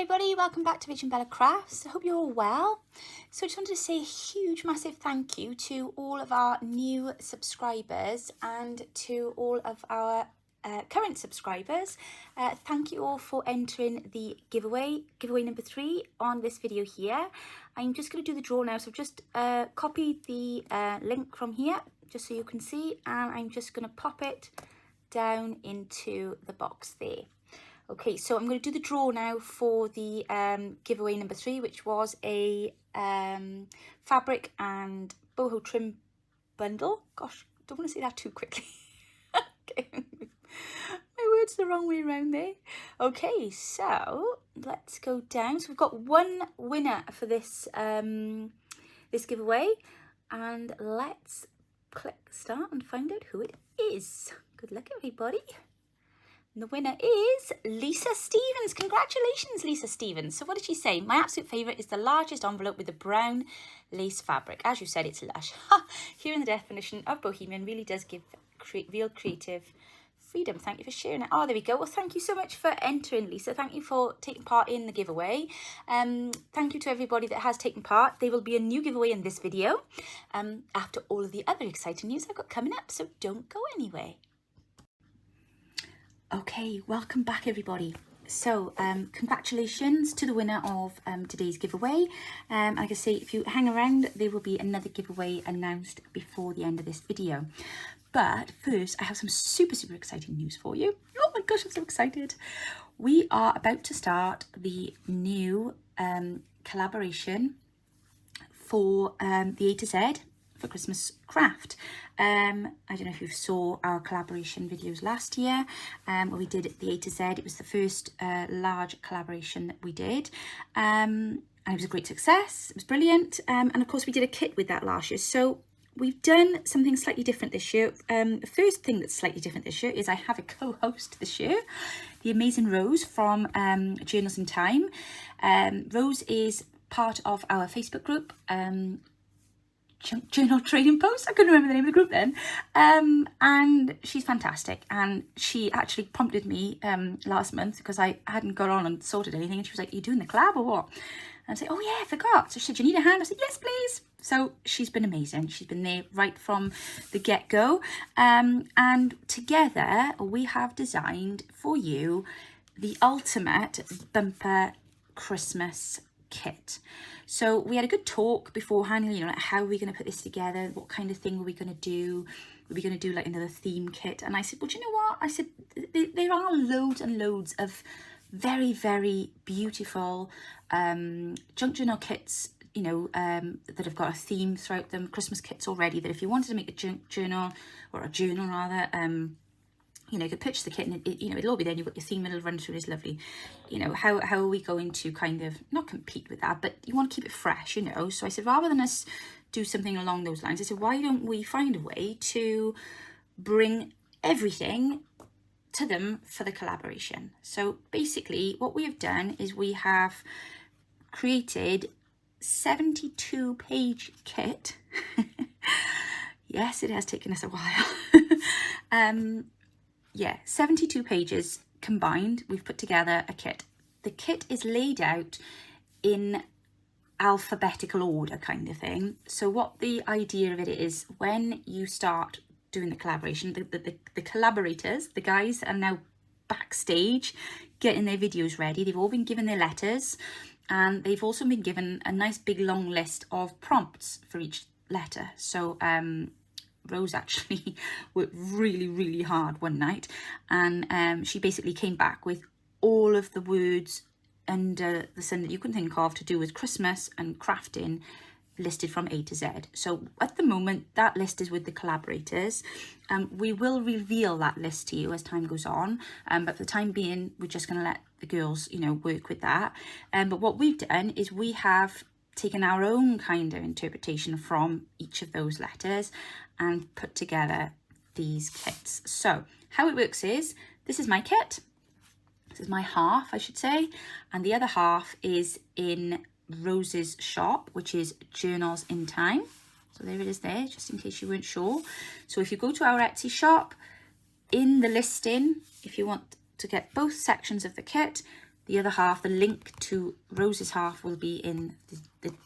everybody, welcome back to Rich and Bella Crafts. I hope you're all well. So I just wanted to say a huge massive thank you to all of our new subscribers and to all of our current subscribers. Thank you all for entering the giveaway number 3 on this video here. I'm just going to do the draw now, so I've just copied the link from here just so you can see, and I'm just going to pop it down into the box there. Okay, so I'm going to do the draw now for the giveaway number 3, which was a fabric and boho trim bundle. Gosh, don't want to say that too quickly. Okay. My words the wrong way around there. Okay, so let's go down. So we've got one winner for this this giveaway, and let's click start and find out who it is. Good luck, everybody. And the winner is Lisa Stevens. Congratulations, Lisa Stevens. So what did she say? My absolute favourite is the largest envelope with the brown lace fabric. As you said, it's lush. Here in the definition of Bohemian really does give real creative freedom. Thank you for sharing it. Oh, there we go. Well, thank you so much for entering, Lisa. Thank you for taking part in the giveaway. Thank you to everybody that has taken part. There will be a new giveaway in this video after all of the other exciting news I've got coming up. So don't go anywhere. Okay, welcome back, everybody. So congratulations to the winner of today's giveaway. Like I say, if you hang around, there will be another giveaway announced before the end of this video. But first, I have some super exciting news for you. Oh my gosh, I'm so excited. We are about to start the new collaboration for the A to Z for Christmas craft. I don't know if you saw our collaboration videos last year where we did the A to Z. It was the first large collaboration that we did, and it was a great success. It was brilliant, and of course we did a kit with that last year. So we've done something slightly different this year. The first thing that's slightly different this year is I have a co-host this year, the amazing Rose from Journals in Time. Rose is part of our Facebook group, Journal Trading Post. I couldn't remember the name of the group then, and she's fantastic, and she actually prompted me last month because I hadn't got on and sorted anything, and she was like, "Are you doing the collab or what?" And I was like, "Oh yeah, I forgot." So she said, "You need a hand?" I said, "Yes, please." So she's been amazing. She's been there right from the get-go, and together we have designed for you the ultimate bumper Christmas kit. So we had a good talk beforehand, you know, like how are we going to put this together, what kind of thing were we going to do, were we going to do like another theme kit? And I said, well, do you know what, I said there are loads and loads of very beautiful junk journal kits, you know, that have got a theme throughout them, Christmas kits already, that if you wanted to make a junk journal, or a journal rather, you know, you could purchase the kit and you know, it'll all be there, you've got your theme, it'll run through, it's lovely. You know, how are we going to kind of, not compete with that, but you want to keep it fresh, you know. So I said, rather than us do something along those lines, I said, why don't we find a way to bring everything to them for the collaboration? So basically what we have done is we have created 72-page kit. Yes, it has taken us a while. Yeah, 72 pages combined. We've put together a kit. The kit is laid out in alphabetical order kind of thing. So what the idea of it is, when you start doing the collaboration, the collaborators, the guys that are now backstage getting their videos ready, they've all been given their letters, and they've also been given a nice big long list of prompts for each letter. So Rose actually worked really hard one night, and she basically came back with all of the words under the sun that you can think of to do with Christmas and crafting listed from A to Z. So at the moment that list is with the collaborators. We will reveal that list to you as time goes on, but for the time being we're just going to let the girls, you know, work with that. But what we've done is we have taken our own kind of interpretation from each of those letters and put together these kits. So how it works is, this is my kit, this is my half I should say, and the other half is in Rose's shop, which is Journals in Time. So there it is there, just in case you weren't sure. So if you go to our Etsy shop, in the listing, if you want to get both sections of the kit, The other half, the link to Rose's half, will be in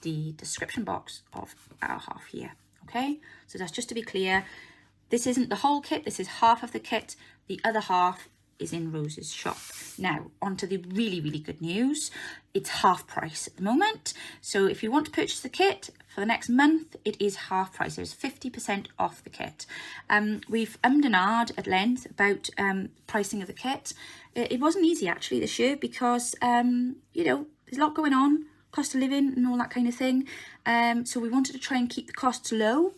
the description box of our half here. Okay, so that's just to be clear. This isn't the whole kit, this is half of the kit. The other half is in Rose's shop. Now, on to the really, really good news. It's half price at the moment. So if you want to purchase the kit for the next month, it is half price. There's 50% off the kit. We've ummed and ahed at length about pricing of the kit. It wasn't easy actually this year because, you know, there's a lot going on, cost of living and all that kind of thing. So we wanted to try and keep the costs low.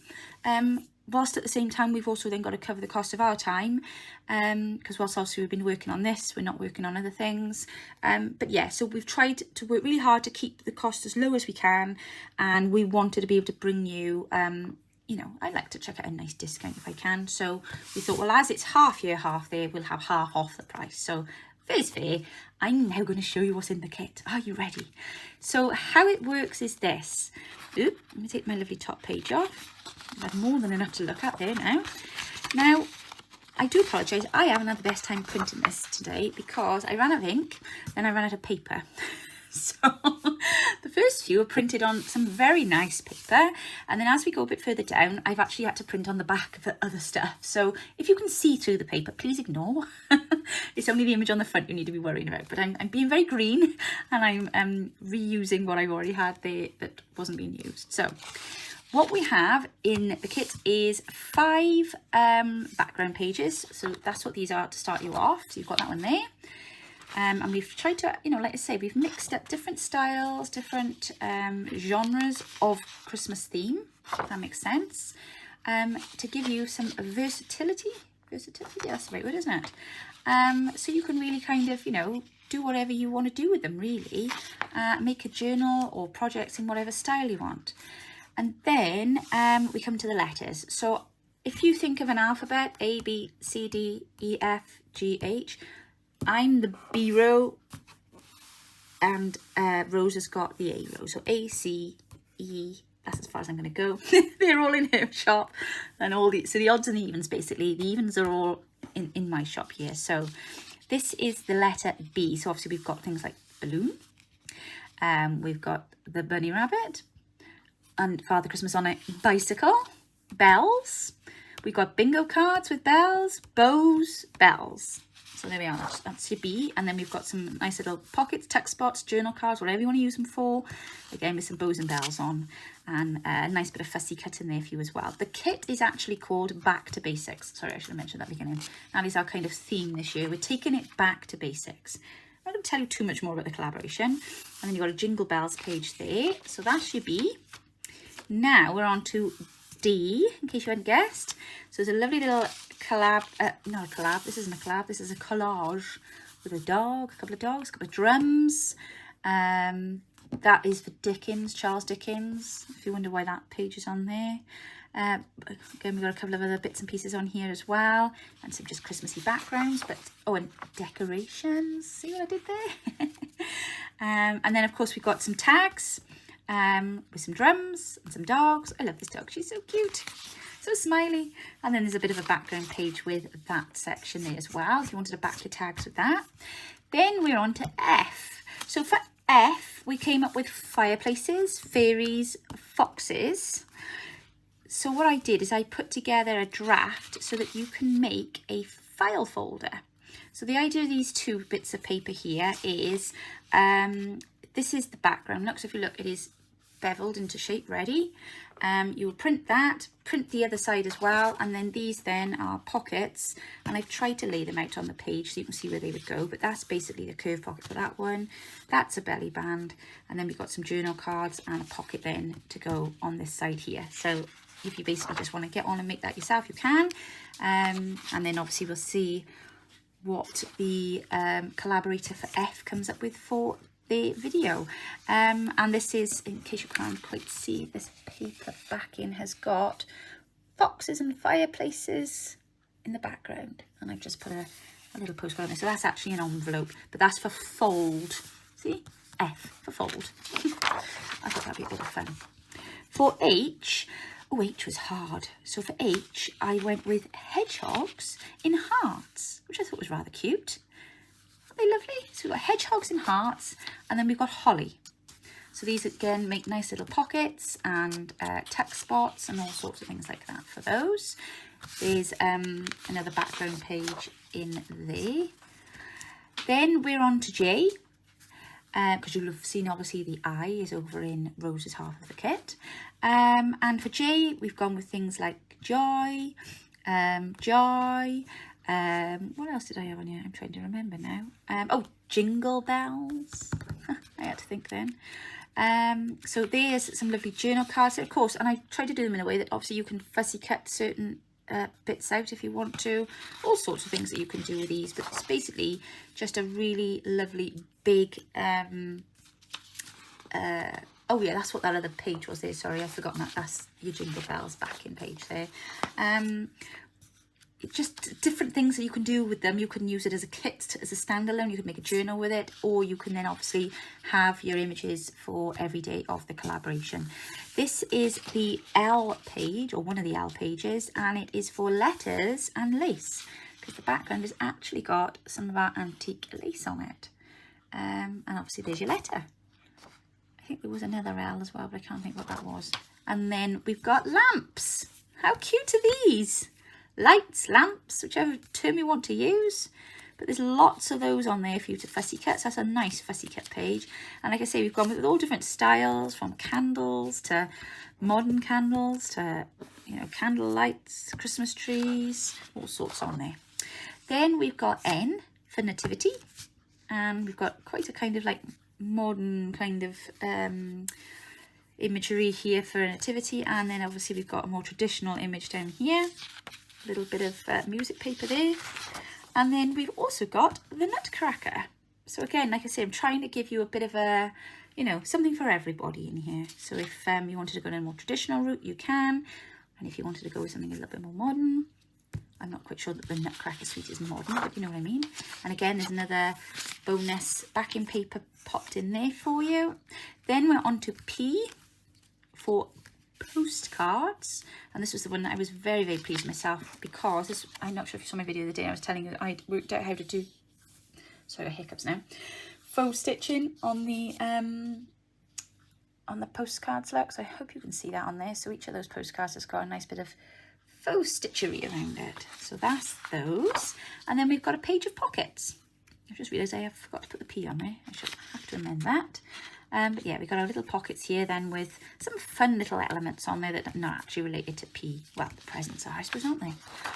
Whilst at the same time, we've also then got to cover the cost of our time, because whilst obviously we've been working on this, we're not working on other things. But yeah, so we've tried to work really hard to keep the cost as low as we can, and we wanted to be able to bring you, you know, I like to check out a nice discount if I can. So we thought, well, as it's half here, half there, we'll have half off the price. So fair's fair. I'm now going to show you what's in the kit. Are you ready? So how it works is this. Oop, let me take my lovely top page off. I've had more than enough to look at there now. Now, I do apologise. I haven't had the best time printing this today because I ran out of ink, then I ran out of paper. So the first few are printed on some very nice paper, and then as we go a bit further down, I've actually had to print on the back of the other stuff. So if you can see through the paper, please ignore. It's only the image on the front you need to be worrying about. But I'm being very green, and I'm reusing what I've already had there that wasn't being used. So what we have in the kit is 5 background pages. So that's what these are to start you off. So you've got that one there. And we've tried to, you know, like I say, we've mixed up different styles, different genres of Christmas theme, if that makes sense, to give you some versatility. Versatility, yeah, that's the right word, isn't it? So you can really kind of, you know, do whatever you want to do with them, really. Make a journal or projects in whatever style you want. And then we come to the letters. So if you think of an alphabet, A, B, C, D, E, F, G, H, I'm the B row, and Rose has got the A row. So A, C, E, that's as far as I'm going to go. They're all in her shop, and so the odds and the evens, basically. The evens are all in my shop here. So this is the letter B. So obviously we've got things like balloon. We've got the bunny rabbit, and Father Christmas on a bicycle, bells. We've got bingo cards with bells, bows, bells. So there we are, that's your B. And then we've got some nice little pockets, tuck spots, journal cards, whatever you want to use them for. Again, with some bows and bells on, and a nice bit of fussy cut in there for you as well. The kit is actually called Back to Basics. Sorry, I should have mentioned that at the beginning. That is our kind of theme this year. We're taking it back to basics. I'm not going to tell you too much more about the collaboration. And then you've got a Jingle Bells page there. So that's your B. Now we're on to D, in case you hadn't guessed. So there's a lovely little collab, not a collab, this isn't a collab, this is a collage with a dog, a couple of dogs, a couple of drums. That is for Dickens, Charles Dickens, if you wonder why that page is on there. Again, we've got a couple of other bits and pieces on here as well, and some just Christmassy backgrounds, but oh, and decorations, see what I did there? And then of course we've got some tags, with some drums and some dogs. I love this dog, she's so cute, so smiley. And then there's a bit of a background page with that section there as well, if you wanted to back your tags with that. Then we're on to F. So for F, we came up with fireplaces, fairies, foxes. So what I did is I put together a draft so that you can make a file folder. So the idea of these 2 bits of paper here is, this is the background. Look, so if you look, it is beveled into shape, ready. You will print that, print the other side as well, and then these then are pockets, and I've tried to lay them out on the page so you can see where they would go, but that's basically the curved pocket for that one. That's a belly band, and then we've got some journal cards and a pocket then to go on this side here. So if you basically just want to get on and make that yourself, you can. And then obviously we'll see what the collaborator for F comes up with for the video. And this is, in case you can't quite see, this paper backing has got foxes and fireplaces in the background, and I've just put a little postcard on there. So that's actually an envelope, but that's for fold. See, F for fold. I thought that'd be a bit of fun. For H, oh, H was hard. So for H, I went with hedgehogs in hearts, which I thought was rather cute. they lovely? So we've got hedgehogs and hearts, and then we've got holly. So these again make nice little pockets and tuck spots and all sorts of things like that for those. There's another background page in there. Then we're on to J, because you'll have seen obviously the I is over in Rose's half of the kit. And for J, we've gone with things like joy, joy. What else did I have on here? I'm trying to remember now. Oh, jingle bells. I had to think then. So there's some lovely journal cards, of course, and I try to do them in a way that obviously you can fussy cut certain bits out if you want to. All sorts of things that you can do with these, but it's basically just a really lovely big oh yeah, that's what that other page was there. Sorry, I've forgotten that. That's your jingle bells back in page there. Just different things that you can do with them. You can use it as a kit, as a standalone. You can make a journal with it, or you can then obviously have your images for every day of the collaboration. This is the L page, or one of the L pages, and it is for letters and lace, because the background has actually got some of our antique lace on it. And obviously there's your letter. I think there was another L as well, but I can't think what that was. And then we've got lamps. How cute are these? Lights, lamps, whichever term you want to use. But there's lots of those on there for you to fussy cut. So that's a nice fussy cut page. And like I say, we've gone with all different styles, from candles to modern candles to, you know, candle lights, Christmas trees, all sorts on there. Then we've got N for nativity. And we've got quite a kind of like modern kind of imagery here for nativity. And then obviously we've got a more traditional image down here. A little bit of music paper there. And then we've also got the Nutcracker. So again, like I say, I'm trying to give you a bit of a, you know, something for everybody in here. So if you wanted to go down a more traditional route, you can. And if you wanted to go with something a little bit more modern, I'm not quite sure that the Nutcracker suite is modern, but you know what I mean. And again, there's another bonus backing paper popped in there for you. Then we're on to P for postcards, and this was the one that I was very, very pleased with myself, because this, I'm not sure if you saw my video the other day, I was telling you that I worked out how to do, sorry, hiccups now, faux stitching on the postcards, look, so I hope you can see that on there. So each of those postcards has got a nice bit of faux stitchery around it. So that's those. And then we've got a page of pockets. I just realised I forgot to put the P on there. I should have to amend that. But yeah, we've got our little pockets here then with some fun little elements on there that are not actually related to P. Well, the presents are, I suppose, aren't they?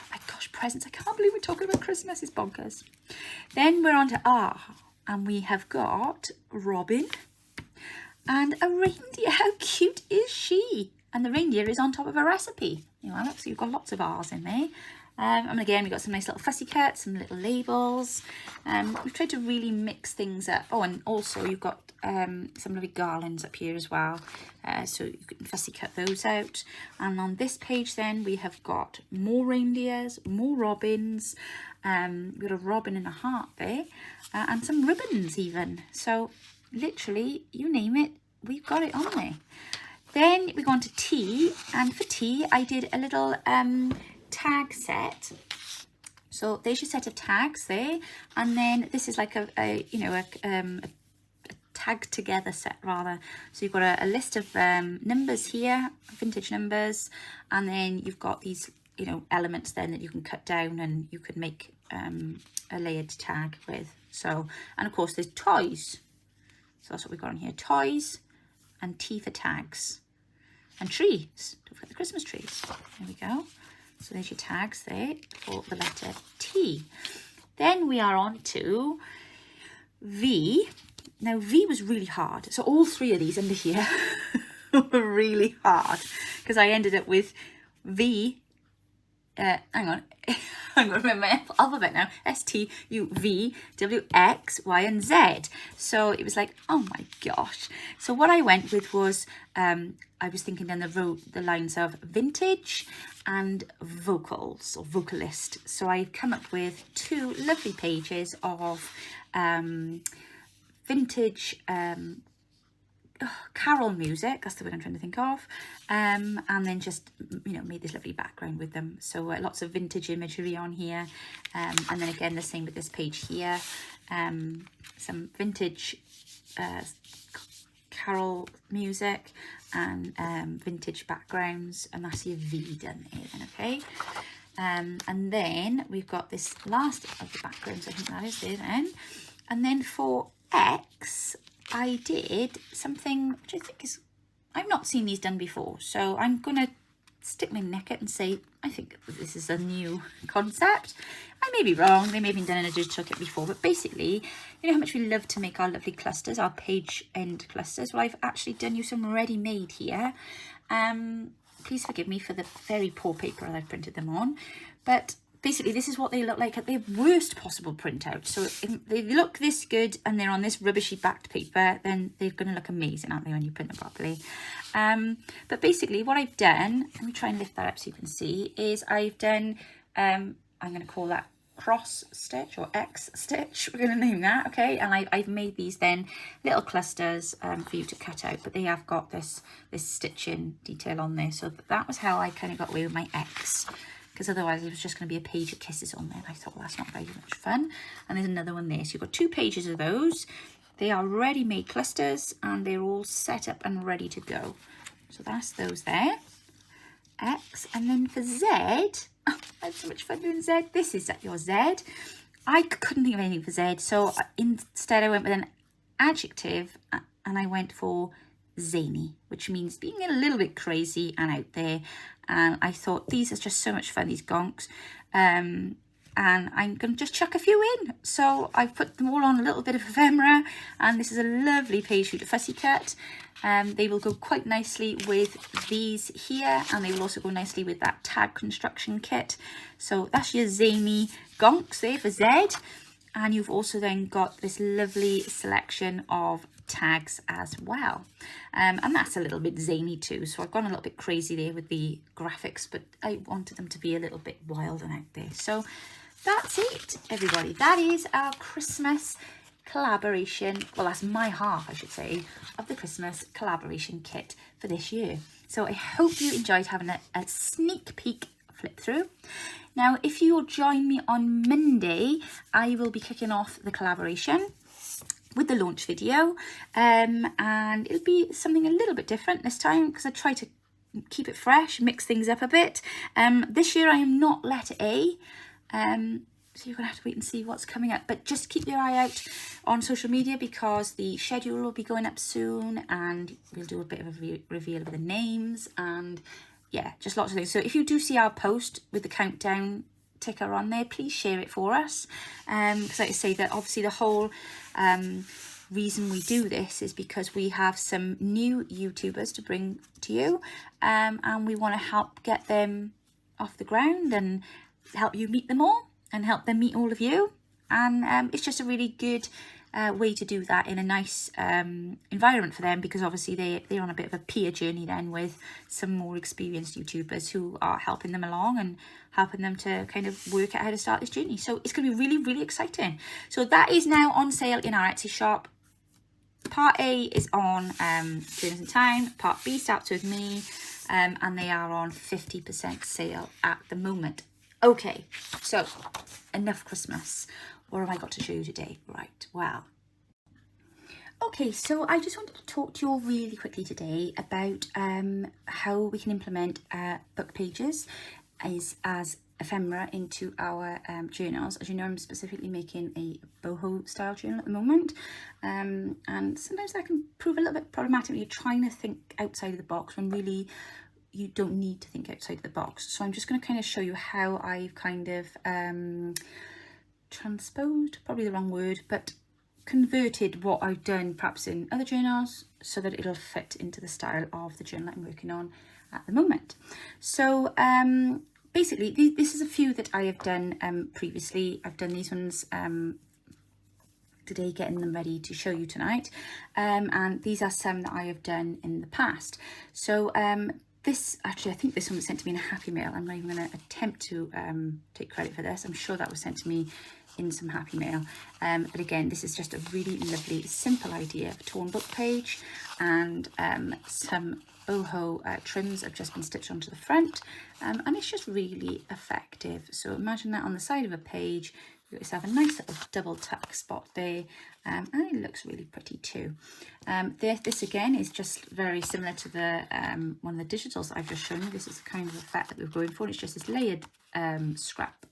My gosh, presents. I can't believe we're talking about Christmas. It's bonkers. Then we're on to R, and we have got Robin and a reindeer. How cute is she? And the reindeer is on top of a recipe. You know, Alex, so you've got lots of R's in there. And again, we've got some nice little fussy cuts, some little labels. We've tried to really mix things up. Oh, and also you've got some lovely garlands up here as well. So you can fussy cut those out. And on this page then, we have got more reindeers, more robins. We've got a robin and a heart there. And some ribbons even. So literally, you name it, we've got it on there. Then we go on to T, and for T, I did a little tag set. So there's your set of tags there, and then this is like a tag together set rather. So you've got a list of numbers here, vintage numbers, and then you've got these, you know, elements then that you can cut down and you can make a layered tag with. So, and of course there's toys. So that's what we've got on here, toys, and T for tags. And trees, don't forget the Christmas trees. There we go. So there's your tags there for the letter T. Then we are on to V. Now V was really hard. So all three of these under here were really hard, because I ended up with V. Hang on. I'm going to remember my alphabet now. S, T, U, V, W, X, Y, and Z. So it was like, oh my gosh. So what I went with was, I was thinking down the lines of vintage and vocals or vocalist. So I've come up with two lovely pages of vintage carol music, that's the word I'm trying to think of, and then just, you know, made this lovely background with them. So lots of vintage imagery on here, and then again the same with this page here, some vintage carol music and vintage backgrounds, and that's your V done there then, okay. And then we've got this last of the backgrounds, I think that is there then. And then for X, I did something which I think is, I've not seen these done before, so I'm gonna stick my neck out and say I think this is a new concept. I may be wrong, they may have been done in a digital kit before, but basically, you know how much we love to make our lovely clusters, our page end clusters. Well, I've actually done you some ready-made here. Please forgive me for the very poor paper I've printed them on, but basically this is what they look like at their worst possible printout. So if they look this good and they're on this rubbishy backed paper, then they're going to look amazing, aren't they, when you print them properly. But basically what I've done, let me try and lift that up so you can see, is I've done, I'm going to call that cross stitch or X stitch, we're going to name that, okay. And I've made these then little clusters for you to cut out, but they have got this stitching detail on there. So that was how I kind of got away with my X, because otherwise it was just going to be a page of kisses on there, and I thought, well, that's not very much fun. And there's another one there, so you've got 2 pages of those. They are ready-made clusters and they're all set up and ready to go. So that's those there, X. And then for Z, oh, I had so much fun doing Z. This is your Z. I couldn't think of anything for Z, so instead I went with an adjective and I went for zany, which means being a little bit crazy and out there. And I thought these are just so much fun, these gonks, and I'm going to just chuck a few in. So I've put them all on a little bit of ephemera, and this is a lovely page for you to fussy cut. They will go quite nicely with these here, and they will also go nicely with that tag construction kit. So that's your zany gonks there for Z. And you've also then got this lovely selection of tags as well, and that's a little bit zany too, so I've gone a little bit crazy there with the graphics, but I wanted them to be a little bit wild and out there. So that's it, everybody. That is our Christmas collaboration, well, that's my half, I should say, of the Christmas collaboration kit for this year. So I hope you enjoyed having a sneak peek flip through. Now, if you'll join me on Monday, I will be kicking off the collaboration with the launch video, and it'll be something a little bit different this time because I try to keep it fresh, mix things up a bit. This year I am not letter A, so you're gonna have to wait and see what's coming up, but just keep your eye out on social media because the schedule will be going up soon, and we'll do a bit of a reveal of the names, and yeah, just lots of things. So if you do see our post with the countdown ticker on there, please share it for us, because like I say, that obviously the whole reason we do this is because we have some new YouTubers to bring to you, and we want to help get them off the ground and help you meet them all and help them meet all of you. And it's just a really good way to do that in a nice environment for them, because obviously they're on a bit of a peer journey then with some more experienced YouTubers who are helping them along and helping them to kind of work out how to start this journey. So it's going to be really, really exciting. So that is now on sale in our Etsy shop. Part A is on Journeys in Town. Part B starts with me, and they are on 50% sale at the moment. Okay, so enough Christmas. What have I got to show you today? Right, well. Okay, so I just wanted to talk to you all really quickly today about how we can implement book pages as ephemera into our journals. As you know, I'm specifically making a boho style journal at the moment, and sometimes that can prove a little bit problematic when you're trying to think outside of the box when really you don't need to think outside of the box. So I'm just going to kind of show you how I've kind of transposed, probably the wrong word, but converted what I've done perhaps in other journals so that it'll fit into the style of the journal I'm working on at the moment. So basically this is a few that I have done previously. I've done these ones today, getting them ready to show you tonight, and these are some that I have done in the past. So this, actually, I think this one was sent to me in a happy mail. I'm not even going to attempt to take credit for this. I'm sure that was sent to me in some happy mail. But again, this is just a really lovely, simple idea of a torn book page, and some boho trims have just been stitched onto the front, and it's just really effective. So imagine that on the side of a page, you just have a nice little double tuck spot there, and it looks really pretty too. This again is just very similar to the one of the digitals that I've just shown you. This is the kind of effect that we're going for. It's just this layered scrap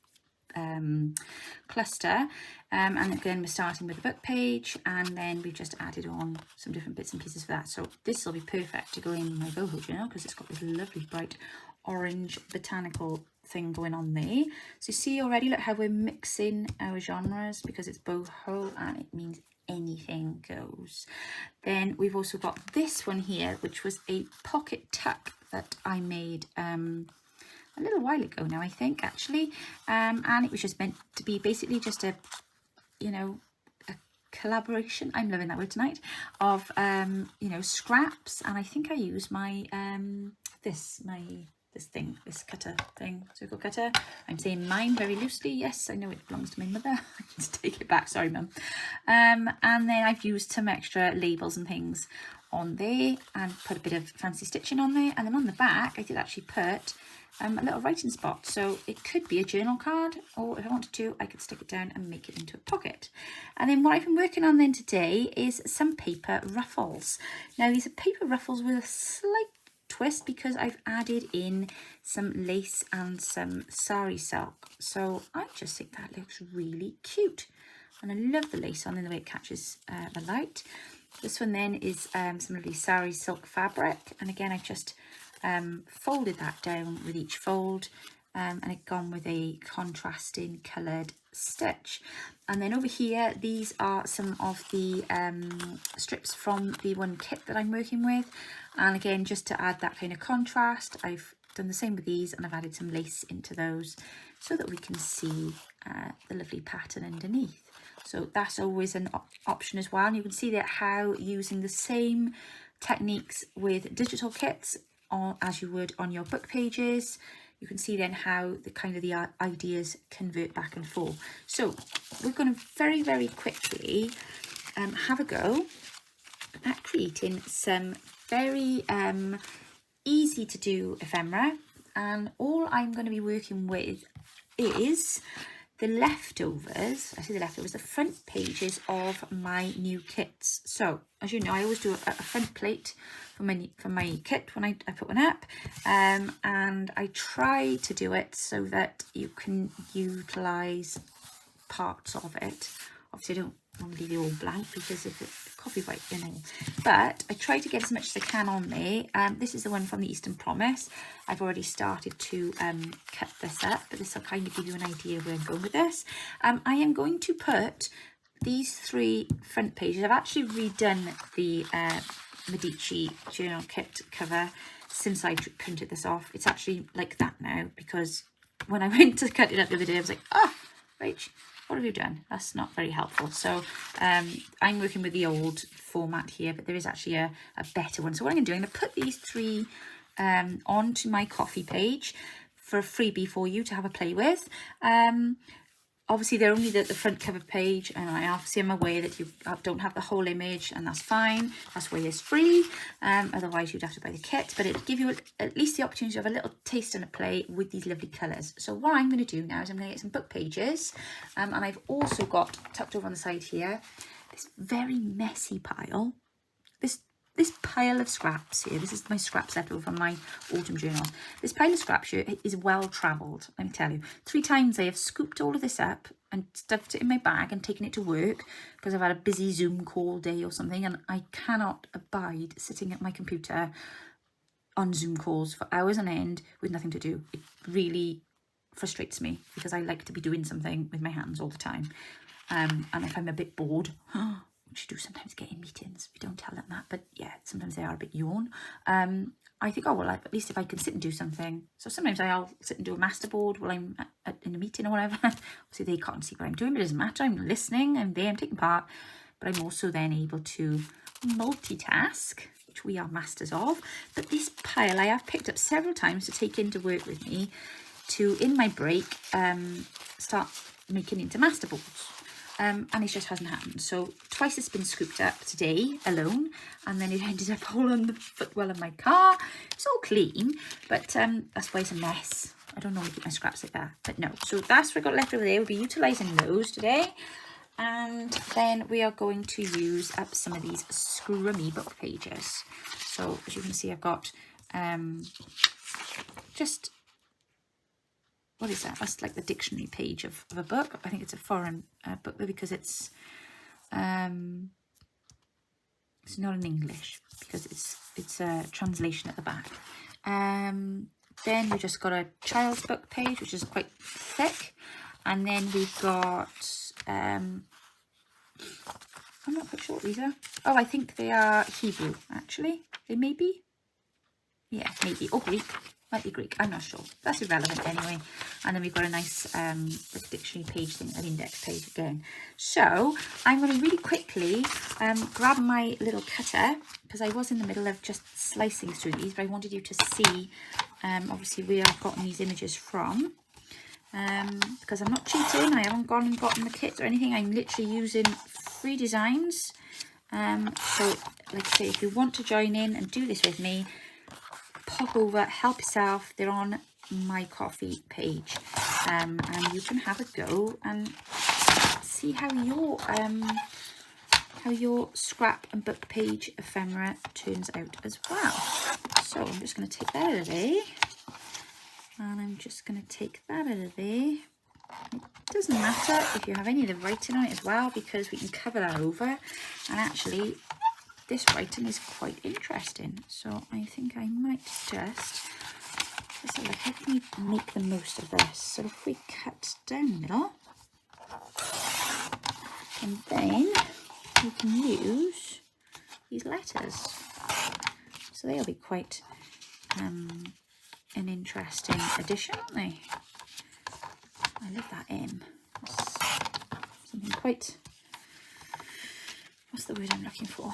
cluster, and again we're starting with a book page, and then we've just added on some different bits and pieces for that. So this will be perfect to go in my boho journal because it's got this lovely bright orange botanical thing going on there. So you see already, look how we're mixing our genres, because it's boho and it means anything goes. Then we've also got this one here, which was a pocket tuck that I made a little while ago now, I think, actually, and it was just meant to be basically just a, you know, a collaboration, I'm loving that word tonight, of you know, scraps. And I think I used my this cutter thing, circle cutter. I'm saying mine very loosely. Yes, I know it belongs to my mother. I need to take it back, sorry mum. And then I've used some extra labels and things on there and put a bit of fancy stitching on there. And then on the back I did actually put a little writing spot, so it could be a journal card, or if I wanted to I could stick it down and make it into a pocket. And then what I've been working on then today is some paper ruffles. Now these are paper ruffles with a slight twist because I've added in some lace and some sari silk, so I just think that looks really cute, and I love the lace on and the way it catches the light. This one then is some lovely sari silk fabric, and again I've just folded that down with each fold, and it gone with a contrasting coloured stitch. And then over here, these are some of the strips from the one kit that I'm working with, and again just to add that kind of contrast, I've done the same with these, and I've added some lace into those so that we can see the lovely pattern underneath. So that's always an option as well, and you can see that how using the same techniques with digital kits as you would on your book pages, you can see then how the kind of the ideas convert back and forth. So we're going to very, very quickly have a go at creating some very easy to do ephemera, and all I'm going to be working with is the leftovers. I say the leftovers, the front pages of my new kits. So as you know, I always do a front plate for my kit when I put one up, and I try to do it so that you can utilize parts of it. Obviously I don't want to leave you all blank because of the copyright, you know, but I try to get as much as I can on there. This is the one from the Eastern Promise. I've already started to cut this up, but this will kind of give you an idea of where I'm going with this. I am going to put these 3 front pages. I've actually redone the Medici journal kit cover since I printed this off. It's actually like that now, because when I went to cut it up the other day, I was like, oh, Rach, what have you done? That's not very helpful. So I'm working with the old format here, but there is actually a better one. So what I'm going to do, I'm going to put these 3 onto my coffee page for a freebie for you to have a play with. Obviously they're only the front cover page, and I obviously am aware that you don't have the whole image, and that's fine. That's why it's free. Otherwise you'd have to buy the kit, but it'll give you at least the opportunity to have a little taste and a play with these lovely colours. So what I'm going to do now is I'm going to get some book pages, and I've also got tucked over on the side here this very messy pile. This pile of scraps here, this is my scraps left over from my autumn journal. This pile of scraps here is well travelled, let me tell you. 3 times I have scooped all of this up and stuffed it in my bag and taken it to work because I've had a busy Zoom call day or something, and I cannot abide sitting at my computer on Zoom calls for hours on end with nothing to do. It really frustrates me because I like to be doing something with my hands all the time. And if I'm a bit bored, which you do sometimes get in meetings, we don't tell them that, but yeah, sometimes they are a bit yawn. I think, oh well, at least if I can sit and do something. So sometimes I'll sit and do a masterboard while I'm in a meeting or whatever. Obviously they can't see what I'm doing, but it doesn't matter. I'm listening, I'm there, I'm taking part, but I'm also then able to multitask which we are masters of. But this pile I have picked up several times to take into work with me to, in my break, start making into master boards. And it just hasn't happened. So twice it's been scooped up today alone, and then it ended up all on the footwell of my car. It's all clean, but that's why it's a mess. I don't normally keep my scraps like that, but no. So that's what I got left over there. We'll be utilising those today. And then we are going to use up some of these scrummy book pages. So as you can see, I've got just... what is that? That's like the dictionary page of a book. I think it's a foreign book though, because it's not in English, because it's a translation at the back. Then we just got a child's book page, which is quite thick, and then we've got I'm not quite sure what these are. Oh, I think they are Hebrew actually. They may be. Yeah, maybe, or Greek. Might be Greek, I'm not sure. That's irrelevant anyway. And then we've got a nice like dictionary page thing, an index page again. So I'm going to really quickly grab my little cutter, because I was in the middle of just slicing through these, but I wanted you to see obviously where I've gotten these images from. Because I'm not cheating, I haven't gone and gotten the kits or anything. I'm literally using free designs. So like I say, if you want to join in and do this with me, pop over, help yourself. They're on my coffee page, and you can have a go and see how your scrap and book page ephemera turns out as well. So I'm just going to take that out of there, and I'm just going to take that out of there. It doesn't matter if you have any of the writing on it as well, because we can cover that over, and actually this writing is quite interesting. So I think I might just have a look. How can we make the most of this? So if we cut down the middle, and then we can use these letters. So they'll be quite an interesting addition, aren't they? I love that M. It's something quite... what's the word I'm looking for?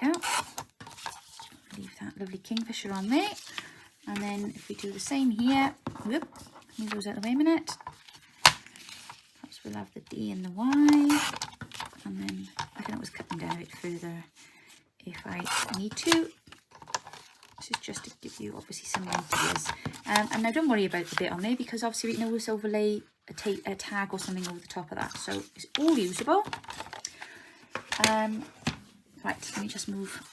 There we go. Leave that lovely kingfisher on there. And then if we do the same here, whoop, move those out of the way a minute. Perhaps we'll have the D and the Y. And then I can always cut them down a bit further if I need to. This is just to give you obviously some ideas. And now don't worry about the bit on there, because obviously we can always overlay a tag or something over the top of that. So it's all usable. Right, let me just move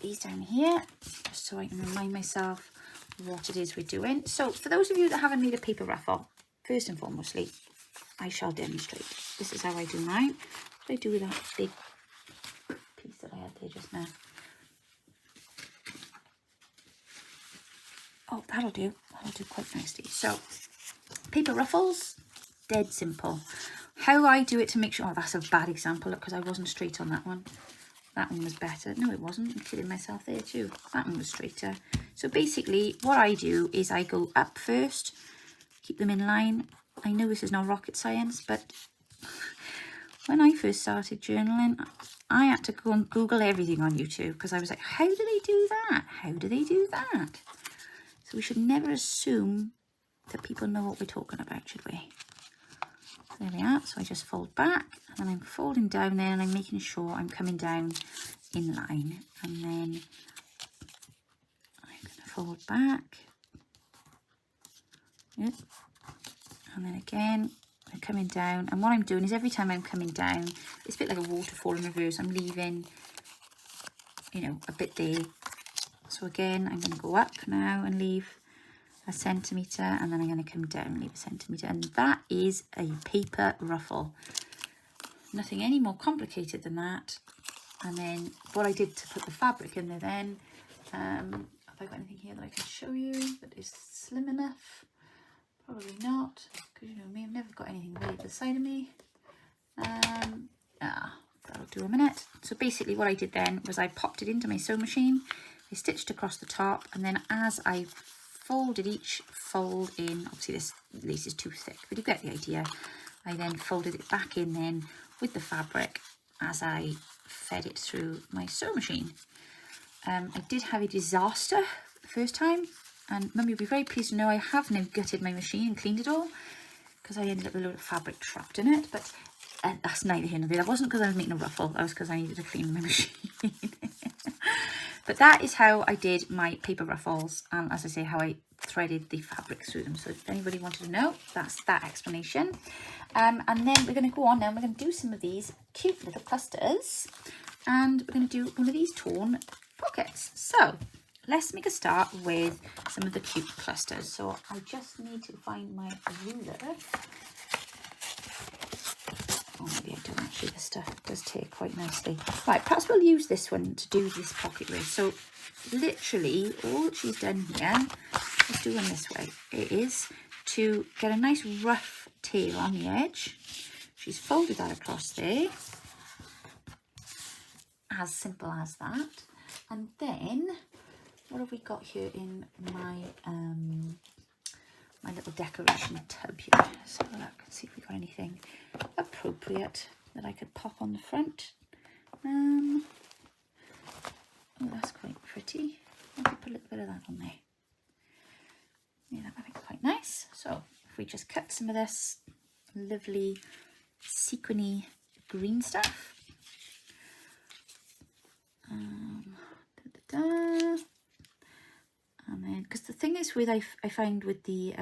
these down here, just so I can remind myself what it is we're doing. So for those of you that haven't made a paper raffle, first and foremostly, I shall demonstrate. This is how I do mine. What do I do with that big piece that I had there just now? Oh, that'll do. That'll do quite nicely. So, paper ruffles, dead simple. How I do it to make sure... oh, that's a bad example, because I wasn't straight on that one. That one was better. No, it wasn't. I'm kidding myself there too. That one was straighter. So basically, what I do is I go up first, keep them in line. I know this is not rocket science, but when I first started journaling, I had to go and Google everything on YouTube, because I was like, how do they do that? How do they do that? So we should never assume that people know what we're talking about, should we? There we are. So I just fold back, and then I'm folding down there, and I'm making sure I'm coming down in line. And then I'm going to fold back. Yep. And then again, I'm coming down. And what I'm doing is every time I'm coming down, it's a bit like a waterfall in reverse. I'm leaving, you know, a bit there. So again, I'm going to go up now and leave a centimetre, and then I'm going to come down and leave a centimetre, and that is a paper ruffle. Nothing any more complicated than that. And then what I did to put the fabric in there then, have I got anything here that I can show you that is slim enough? Probably not, because you know me, I've never got anything really to the side of me. That'll do a minute. So basically what I did then was I popped it into my sewing machine, I stitched across the top, and then as I folded each fold in, obviously this lace is too thick, but you get the idea. I then folded it back in then with the fabric as I fed it through my sewing machine. I did have a disaster the first time, and Mummy will be very pleased to know I have now gutted my machine and cleaned it all, because I ended up with a load of fabric trapped in it. But that's neither here nor there. That wasn't because I was making a ruffle, that was because I needed to clean my machine. But that is how I did my paper ruffles, and as I say, how I threaded the fabric through them. So if anybody wanted to know, that's that explanation. And then we're going to go on now, and we're going to do some of these cute little clusters, and we're going to do one of these torn pockets. So let's make a start with some of the cute clusters. So I just need to find my ruler. Oh, maybe I don't actually. This stuff does take quite nicely. Right, perhaps we'll use this one to do this pocket with. So literally all she's done here, let's do one this way. It is to get a nice rough tail on the edge. She's folded that across there. As simple as that. And then what have we got here in my my little decoration tub here? Let's have a look and see if we've got anything appropriate that I could pop on the front. Oh, that's quite pretty. Maybe put a little bit of that on there. Yeah, that might be quite nice. So if we just cut some of this lovely sequiny green stuff. And then, because the thing is with I find with the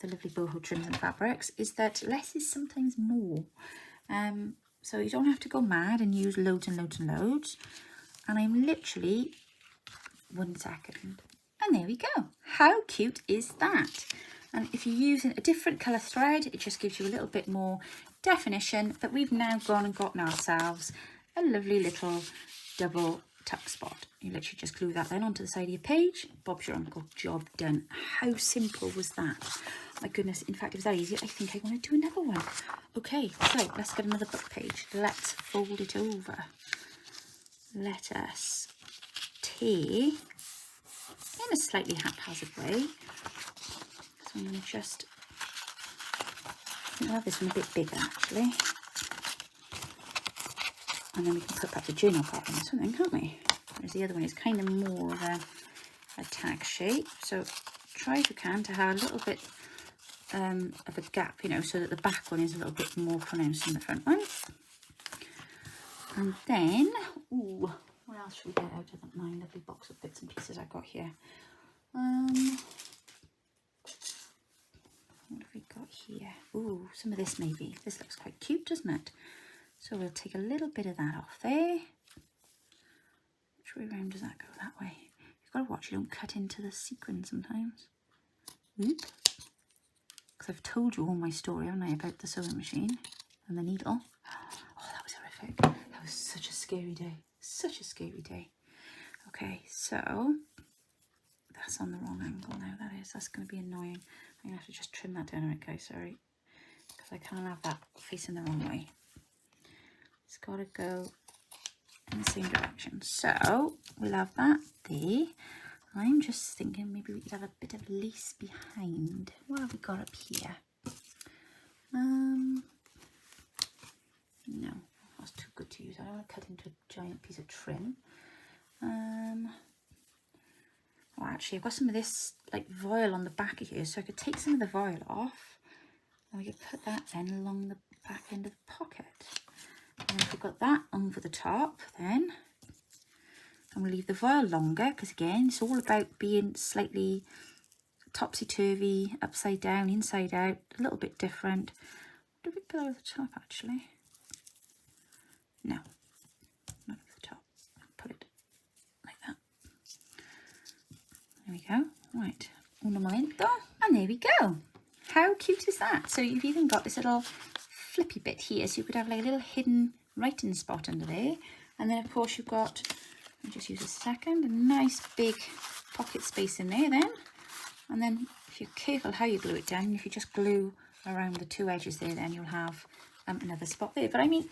lovely boho trims and fabrics is that less is sometimes more. So you don't have to go mad and use loads and loads and loads. And I'm literally 1 second, and there we go. How cute is that? And if you're using a different colour thread, it just gives you a little bit more definition. But we've now gone and gotten ourselves a lovely little double tuck spot. You literally just glue that then onto the side of your page. Bob's your uncle. Job done. How simple was that? My goodness, in fact, it was that easy. I think I want to do another one. Okay, so let's get another book page. Let's fold it over. Let us tear in a slightly haphazard way. So I'm going to just, I'll have this one a bit bigger actually. And then we can put back the journal part in this one then, can't we? Whereas the other one is kind of more of a tag shape. So try if you can to have a little bit of a gap, you know, so that the back one is a little bit more pronounced than the front one. And then, ooh, what else should we get out of my lovely box of bits and pieces I've got here? What have we got here? Ooh, some of this maybe. This looks quite cute, doesn't it? So we'll take a little bit of that off there. Which way around does that go? That way. You've got to watch you don't cut into the sequin sometimes. Oop. Because I've told you all my story, haven't I, about the sewing machine and the needle. Oh, that was horrific. That was such a scary day. Such a scary day. Okay, so that's on the wrong angle now, that is. That's going to be annoying. I'm going to have to just trim that down. Okay, sorry. Because I can't have that facing the wrong way. It's got to go in the same direction. So we'll have that there. I'm just thinking maybe we could have a bit of lace behind. What have we got up here? No, that's too good to use. I don't want to cut into a giant piece of trim. Well, actually, I've got some of this like voile on the back of here, so I could take some of the voile off, and we could put that then along the back end of the pocket. And if we've got that over the top, then, and we'll leave the voile longer, because again, it's all about being slightly topsy-turvy, upside down, inside out, a little bit different. What did we put over the top, actually? No, not over the top. Put it like that. There we go. Right, un momento, and there we go. How cute is that? So you've even got this little flippy bit here, so you could have like a little hidden writing spot under there. And then of course you've got, I'll just use a second, a nice big pocket space in there then. And then if you're careful how you glue it down, if you just glue around the two edges there, then you'll have another spot there. But I mean,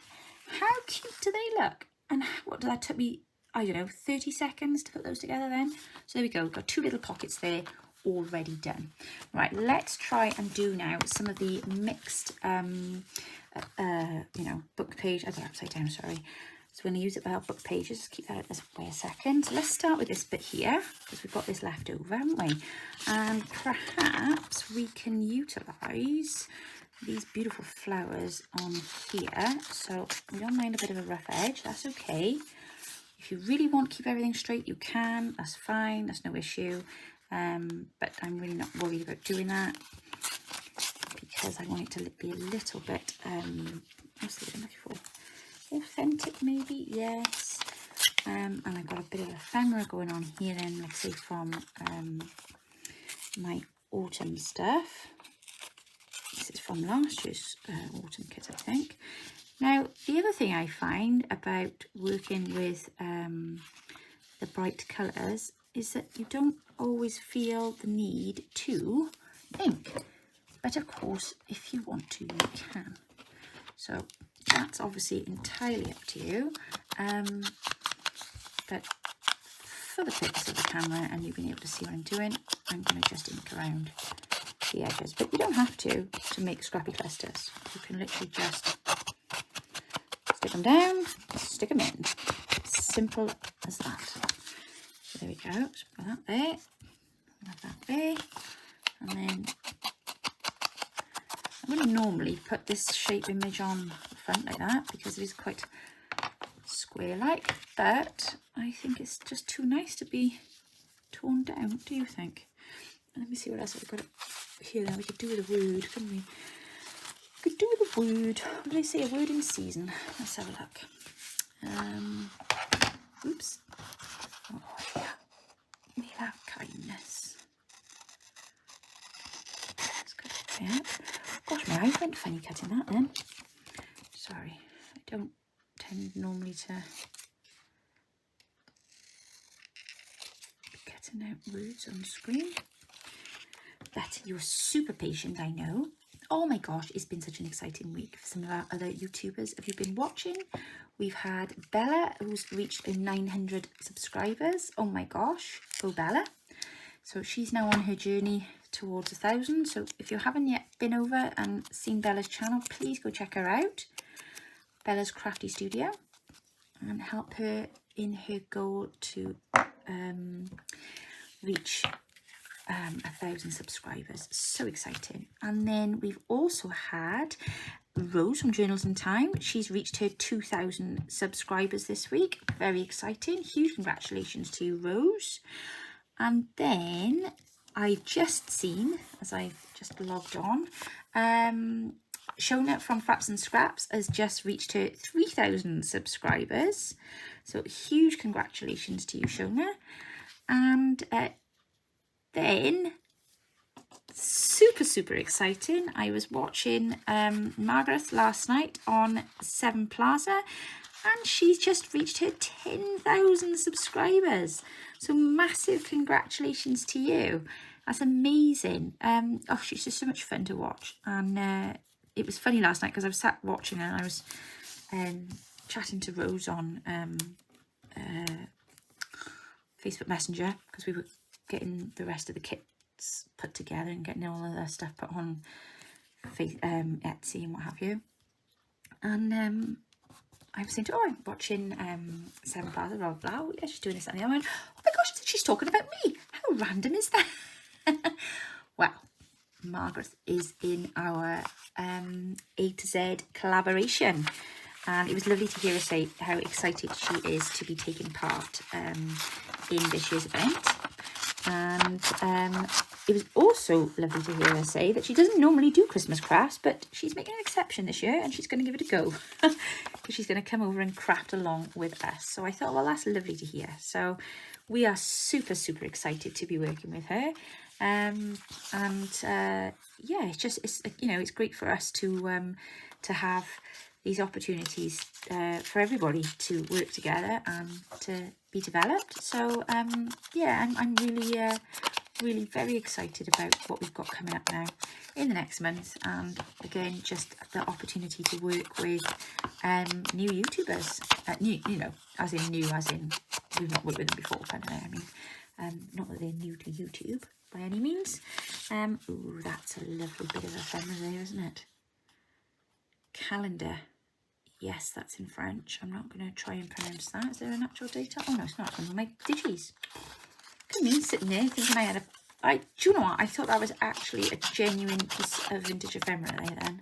how cute do they look? And what did that took me, I don't know, 30 seconds to put those together then. So there we go, we've got two little pockets there already done. Right, let's try and do now some of the mixed you know, book page. I got it upside down, sorry. So when I use it without book pages, just keep that out this way a second. So let's start with this bit here, because we've got this left over, haven't we? And perhaps we can utilise these beautiful flowers on here. So we don't mind a bit of a rough edge, that's okay. If you really want to keep everything straight, you can, that's fine, that's no issue. But I'm really not worried about doing that, because I want it to be a little bit, what's the word I'm looking for? Authentic maybe, yes. And I've got a bit of ephemera going on here then, like say from my autumn stuff. This is from last year's autumn kit, I think. Now, the other thing I find about working with the bright colours is that you don't always feel the need to ink. But of course, if you want to, you can. So that's obviously entirely up to you. But for the purpose of the camera and you being able to see what I'm doing, I'm going to just ink around the edges. But you don't have to make scrappy clusters. You can literally just stick them down, stick them in. Simple as that. So there we go. So put that there, put that there, and then I wouldn't normally put this shape image on the front like that because it is quite square-like, but I think it's just too nice to be torn down. What do you think? Let me see what else we've got here. Now we could do with a word, couldn't we? We could do with a word. What did I say? A word in season. Let's have a look. Oops. Oh, yeah. We have kindness. That's good. Yeah. Gosh, my eyes went funny cutting that then. Sorry. I don't tend normally to be cutting out words on screen. But you're super patient, I know. Oh my gosh, it's been such an exciting week for some of our other YouTubers. Have you been watching? We've had Bella, who's reached 900 subscribers. Oh my gosh, go Bella. So she's now on her journey towards 1,000. So if you haven't yet been over and seen Bella's channel, please go check her out. Bella's Crafty Studio, and help her in her goal to reach 1,000 subscribers. So exciting. And then we've also had Rose from Journals in Time. She's reached her 2,000 subscribers this week. Very exciting. Huge congratulations to you, Rose. And then I've just seen, as I've just logged on, Shona from Fraps and Scraps has just reached her 3,000 subscribers. So huge congratulations to you, Shona. And then, super exciting, I was watching Margaret last night on 7 Plaza, and she's just reached her 10,000 subscribers. So massive congratulations to you. That's amazing. Oh, she's just so much fun to watch. And it was funny last night because I was sat watching her and I was chatting to Rose on Facebook Messenger because we were getting the rest of the kits put together and getting all of the stuff put on Etsy and what have you. And I was saying to her, oh, I'm watching 7 Plaza, blah, blah, blah. Yeah, she's doing this and the other. I went, oh my gosh, she's talking about me. How random is that? Well, Margaret is in our A to Z collaboration. And it was lovely to hear her say how excited she is to be taking part in this year's event. And it was also lovely to hear her say that she doesn't normally do Christmas crafts, but she's making an exception this year and she's going to give it a go. Because she's going to come over and craft along with us. So I thought, well, that's lovely to hear. So we are super excited to be working with her. Yeah, it's you know, it's great for us to have these opportunities for everybody to work together and to be developed. So yeah, I'm really very excited about what we've got coming up now in the next month, and again, just the opportunity to work with new YouTubers, you know, as in we've not worked with them before, kind of. I mean, not that they're new to YouTube by any means. Ooh, that's a lovely bit of ephemera there, isn't it? Calendar. Yes, that's in French. I'm not going to try and pronounce that. Is there an actual data? Oh no, it's not. It's on my digis. Look at me sitting there thinking I had a... do you know what? I thought that was actually a genuine piece of vintage ephemera there then.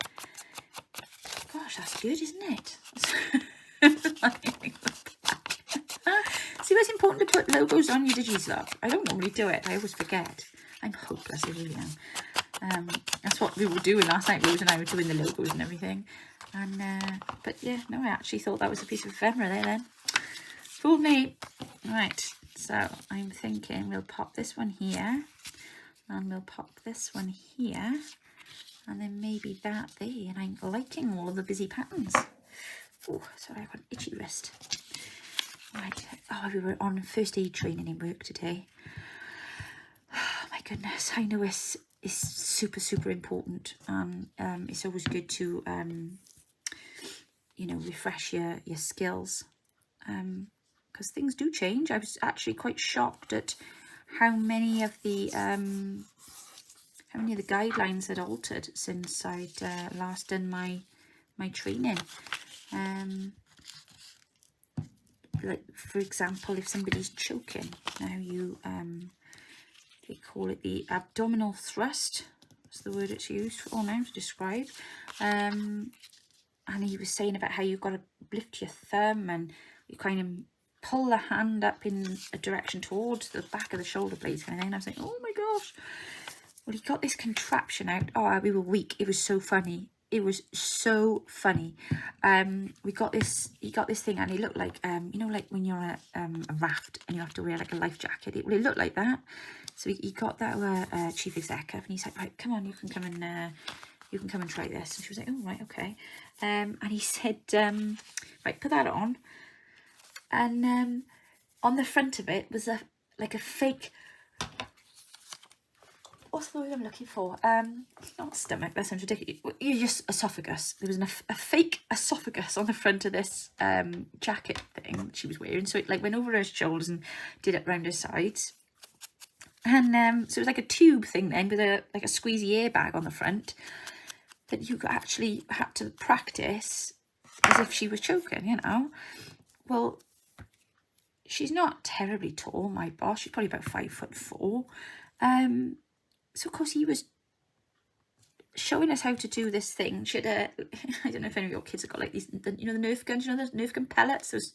Gosh, that's good, isn't it? See, it's important to put logos on your digis, love. I don't normally do it. I always forget. I'm hopeless, I really am. That's what we were doing last night. Rose and I were doing the logos and everything. And but yeah, no, I actually thought that was a piece of ephemera there then. Fooled me. Right, so I'm thinking we'll pop this one here. And we'll pop this one here. And then maybe that there. And I'm liking all of the busy patterns. Oh, sorry, I've got an itchy wrist. Right. Oh, we were on first aid training in work today. Oh, my goodness. I know it's super, super important. It's always good to, you know, refresh your skills. Because things do change. I was actually quite shocked at how many of the guidelines had altered since I'd last done my training. Like, for example, if somebody's choking, now you they call it the abdominal thrust. That's the word it's used for now to describe. And he was saying about how you've got to lift your thumb and you kind of pull the hand up in a direction towards the back of the shoulder blades kind of thing. And I was like, oh my gosh. Well, he got this contraption out. Oh, we were weak. It was so funny. It was so funny. He got this thing, and it looked like you know, like when you're on a raft and you have to wear like a life jacket. It looked like that. So he got that chief executive, and he's like, right, come on, you can come and try this. And she was like, oh right, okay. And he said, right, put that on. And on the front of it was like a fake. What's the word I'm looking for? Not stomach, that sounds ridiculous. You're just esophagus. There was a fake esophagus on the front of this jacket thing she was wearing. So it like went over her shoulders and did it round her sides. And so it was like a tube thing then with like a squeezy airbag on the front that you actually had to practice as if she was choking, you know. Well, she's not terribly tall, my boss. She's probably about 5'4". So, of course, he was showing us how to do this thing. She had I don't know if any of your kids have got like these, you know, the Nerf guns, you know, the Nerf gun pellets, those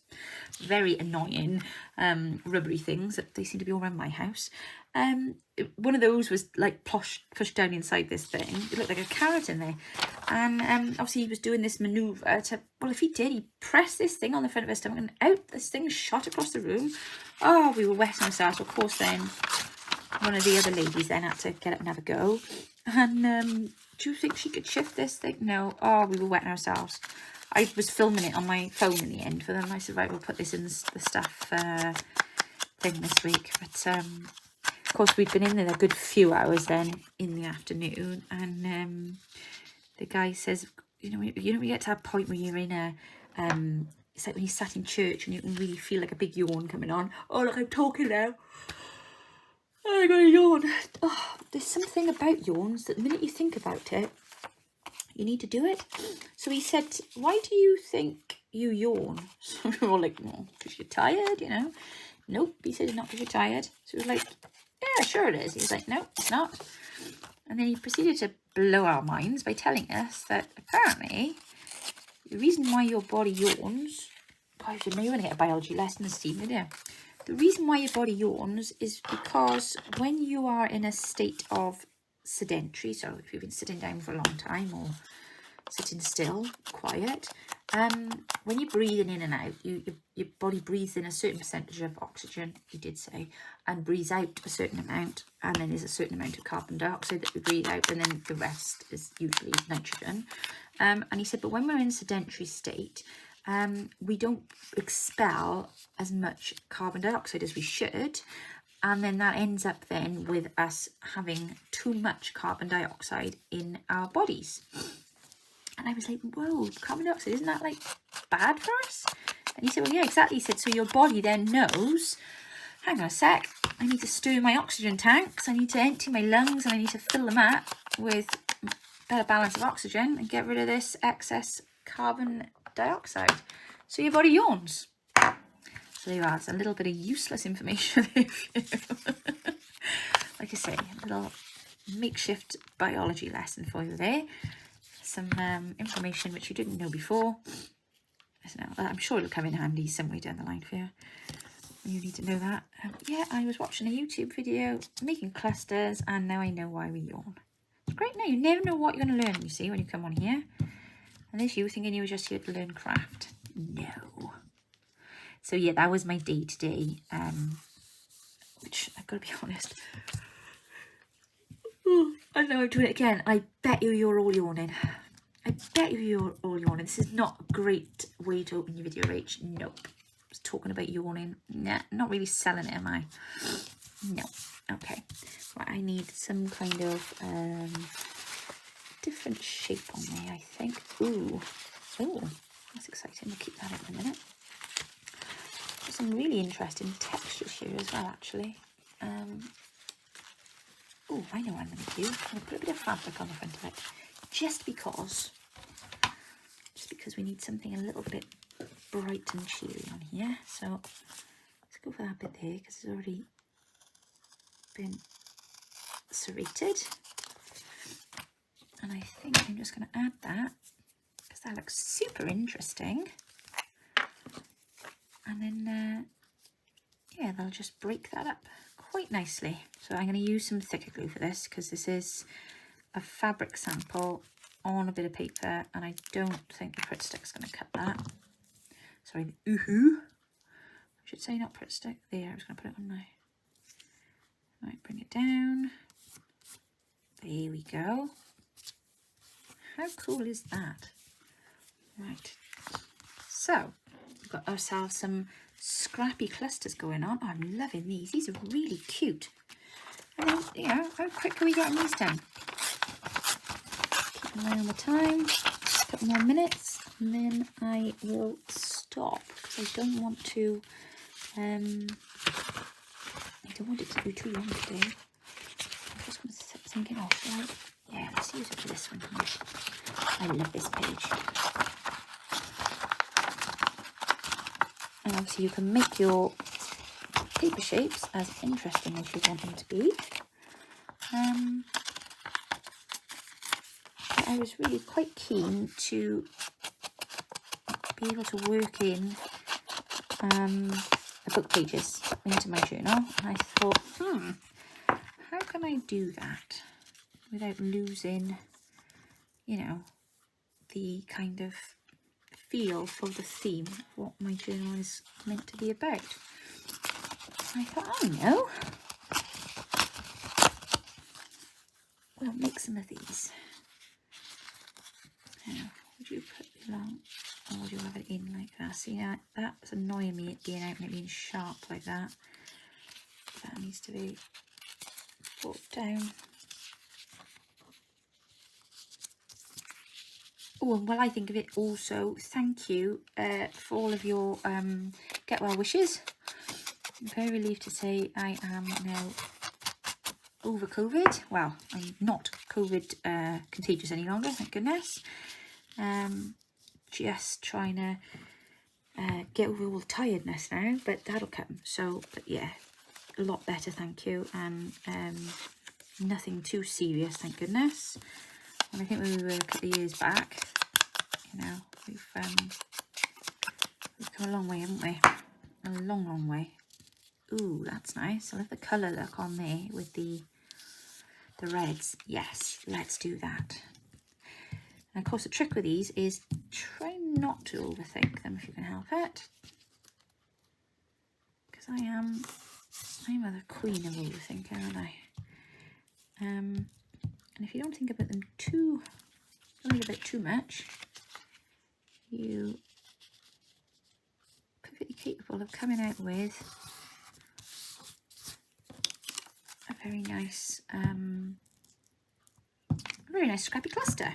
very annoying rubbery things that they seem to be all around my house. One of those was like pushed down inside this thing. It looked like a carrot in there. And obviously he was doing this manoeuvre to, well, if he did, he pressed this thing on the front of his stomach and out this thing shot across the room. Oh, we were wetting ourselves. Of course, then one of the other ladies then had to get up and have a go. And do you think she could shift this thing? No. Oh, we were wetting ourselves. I was filming it on my phone in the end for them. I said, right, we'll put this in the stuff thing this week. But of course, we'd been in there a good few hours then in the afternoon. And the guy says, you know, we get to that point where you're in a... it's like when you sat in church and you can really feel like a big yawn coming on. Oh, look, I'm talking now. Oh, I got a yawn. Oh, there's something about yawns that the minute you think about it, you need to do it. So he said, why do you think you yawn? So we were all like, well, because you're tired, you know. Nope, he said, not because you're tired. So it was like, yeah, sure it is. He was like, no, it's not. And then he proceeded to blow our minds by telling us that apparently the reason why your body yawns, gosh, you know you're going to get a biology lesson, Steve, didn't you? The reason why your body yawns is because when you are in a state of sedentary, so if you've been sitting down for a long time or sitting still, quiet, when you're breathing in and out, your body breathes in a certain percentage of oxygen, he did say, and breathes out a certain amount, and then there's a certain amount of carbon dioxide that we breathe out, and then the rest is usually nitrogen. And he said, but when we're in a sedentary state, we don't expel as much carbon dioxide as we should, and then that ends up then with us having too much carbon dioxide in our bodies. And I was like, whoa, carbon dioxide, isn't that like bad for us? And he said, well, yeah, exactly. He said, so your body then knows, hang on a sec, I need to stir my oxygen tanks, I need to empty my lungs, and I need to fill them up with better balance of oxygen and get rid of this excess carbon dioxide. So your body yawns. So there you are. It's a little bit of useless information there for you. Like I say, a little makeshift biology lesson for you there. Some information which you didn't know before. So I'm sure it'll come in handy somewhere down the line for you. You need to know that. Yeah, I was watching a YouTube video making clusters, and now I know why we yawn. It's great. Now you never know what you're going to learn, you see, when you come on here. And there's you thinking you were just here to learn craft. No. So yeah, that was my day today. Which I've got to be honest. I know I'm doing it again. I bet you're all yawning. I bet you're all yawning. This is not a great way to open your video, Rach. Nope. I was talking about yawning. Nah, not really selling it, am I? No. Okay. Right, I need some kind of different shape on there, I think. Ooh. Oh, that's exciting. We'll keep that in a minute. There's some really interesting textures here as well, actually. Oh, I know what I'm going to do. I'm going to put a bit of fabric on the front of it. Just because we need something a little bit bright and cheery on here. So let's go for that bit there because it's already been serrated. And I think I'm just going to add that because that looks super interesting. And then, yeah, they'll just break that up quite nicely. So I'm going to use some thicker glue for this because this is a fabric sample on a bit of paper, and I don't think the Pritt stick's going to cut that. Sorry, the oohoo. I should say not Pritt stick. There, I was going to put it on now. Right, bring it down. There we go. How cool is that? Right. So, we've got ourselves some scrappy clusters going on. Oh, I'm loving these. These are really cute. And then, you know, how quick are we getting these done? Keep an eye on the time. A couple more minutes, and then I will stop because I don't want to. I don't want it to be too long today. I'm just going to set something off, right? Yeah, let's use it for this one. I love this page. And obviously you can make your paper shapes as interesting as you want them to be. I was really quite keen to be able to work in the book pages into my journal. And I thought, how can I do that without losing, you know, the kind of feel for the theme of what my journal is meant to be about. I thought, I know. We'll make some of these. Now, would you put it along, or would you have it in like that? See, now that's annoying me, it being out and it being sharp like that. That needs to be brought down. Oh, and while I think of it also, thank you for all of your get well wishes. I'm very relieved to say I am now over COVID. Well, I'm not COVID contagious any longer, thank goodness. Just trying to get over all the tiredness now, but that'll come. So, but yeah, a lot better, thank you, and nothing too serious, thank goodness. And I think when we were a couple of years back, you know, we've come a long way, haven't we? A long, long way. Ooh, that's nice. I love the colour look on there with the reds. Yes, let's do that. And of course, the trick with these is try not to overthink them if you can help it. Because I'm the queen of overthinking, aren't I? And if you don't think about them a little bit too much, you are perfectly capable of coming out with a very nice scrappy cluster.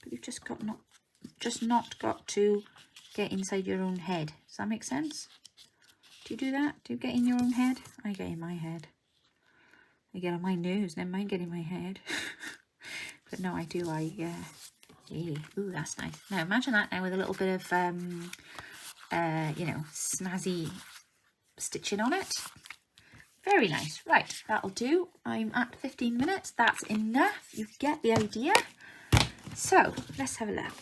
But you've just not got to get inside your own head. Does that make sense? Do you do that? Do you get in your own head? I get in my head. I get on my nerves, never mind getting in my head. But no, I do. I Yeah. Ooh, that's nice. Now imagine that now with a little bit of, you know, snazzy stitching on it. Very nice. Right, that'll do. I'm at 15 minutes. That's enough. You get the idea. So let's have a look.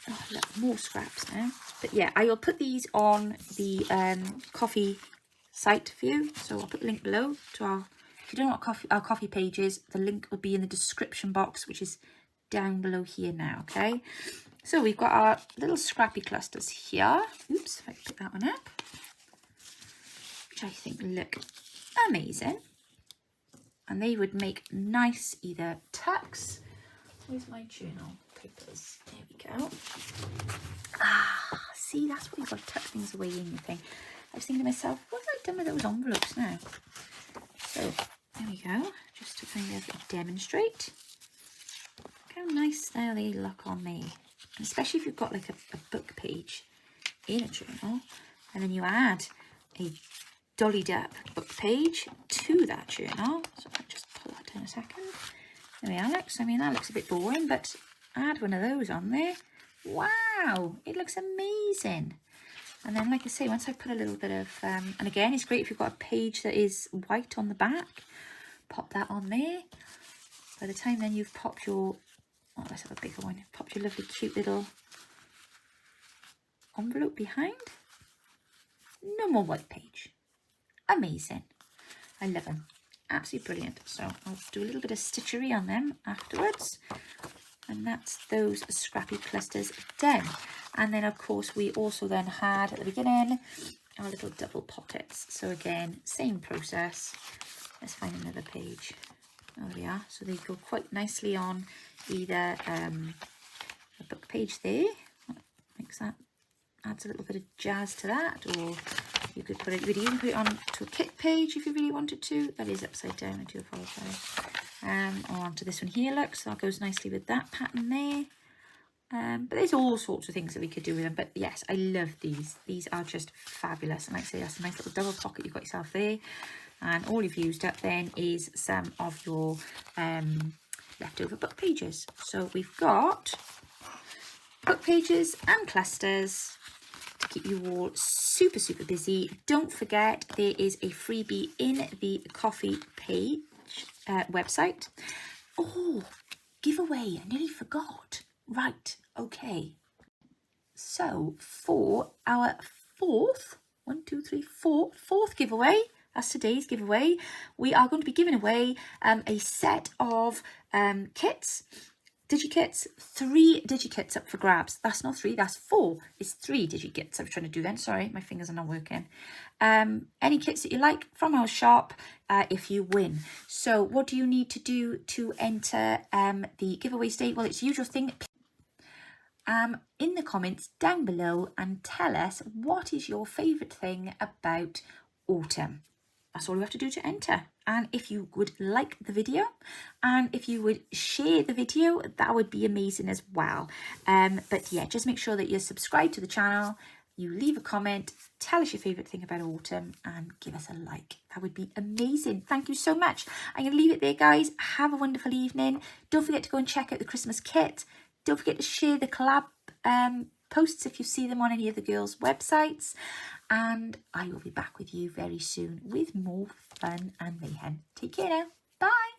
Oh, look, more scraps now. But yeah, I will put these on the coffee site for you. So I'll put the link below to our, if you don't know what our coffee page is, the link will be in the description box, which is down below here now, okay? So we've got our little scrappy clusters here. Oops, if I pick that one up. Which I think look amazing. And they would make nice either tucks. Where's my journal papers? There we go. Ah, see, that's what you've got to tuck things away in your thing. I was thinking to myself, what have I done with those envelopes now? So there we go, just to kind of demonstrate. Look how nice now they look on me. And especially if you've got like a book page in a journal, and then you add a dollied up book page to that journal. So I'll just pull that down a second. There we are, Alex. I mean, that looks a bit boring, but add one of those on there. Wow, it looks amazing. And then, like I say, once I put a little bit of, and again, it's great if you've got a page that is white on the back, pop that on there. By the time then you've popped your, oh, let's have a bigger one, popped your lovely cute little envelope behind. No more white page. Amazing. I love them. Absolutely brilliant. So I'll do a little bit of stitchery on them afterwards. And that's those scrappy clusters done. And then of course we also then had at the beginning our little double pockets. So again, same process. Let's find another page. Oh, there we are. So they go quite nicely on either a book page there. Makes that, adds a little bit of jazz to that, or you could put it, you could even put it on to a kit page if you really wanted to. That is upside down, I do apologise. Or onto this one here, look, so that goes nicely with that pattern there. But there's all sorts of things that we could do with them. But yes, I love these. These are just fabulous. And like I say, that's a nice little double pocket you've got yourself there. And all you've used up then is some of your leftover book pages. So we've got book pages and clusters to keep you all super, super busy. Don't forget, there is a freebie in the coffee page website. Oh, giveaway, I nearly forgot. Right, okay. So for our fourth giveaway, that's today's giveaway, we are going to be giving away a set of kits, digikits, 3 digikits up for grabs. That's not 3, that's 4. It's 3 digikits I was trying to do then. Sorry, my fingers are not working. Any kits that you like from our shop if you win. So what do you need to do to enter the giveaway state? Well, it's the usual thing. In the comments down below and tell us what is your favourite thing about autumn. That's all you have to do to enter. And if you would like the video and if you would share the video, that would be amazing as well. But yeah, just make sure that you're subscribed to the channel, you leave a comment, tell us your favourite thing about autumn and give us a like. That would be amazing. Thank you so much. I'm going to leave it there, guys. Have a wonderful evening. Don't forget to go and check out the Christmas kit. Don't forget to share the collab posts if you see them on any of the girls' websites. And I will be back with you very soon with more fun and mayhem. Take care now. Bye.